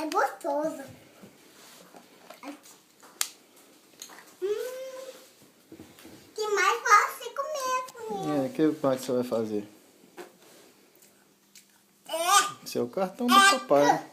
É gostoso. Que mais você comer comigo? Que mais que você vai fazer? Seu cartão do papai.